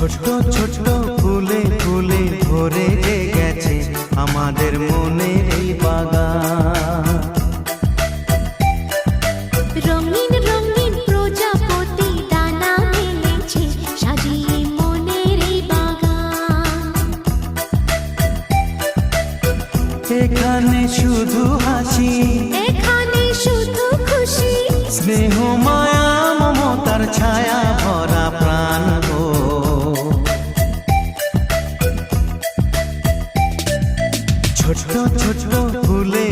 ছোট্ট ছোট্ট ফুলে ফুলে ভরে গেছে আমাদের মনের এই বাগান। রঙিন রঙিন প্রজাপতি ডানা মেলেছে সাজিয়ে মনের এই বাগান। এখানে শুধু হাসি, এখানে শুধু খুশি, স্নেহ মায়া মমতার ছায়া ভরা প্রাণ গো। ছোট্ট ছোট্ট ফুলে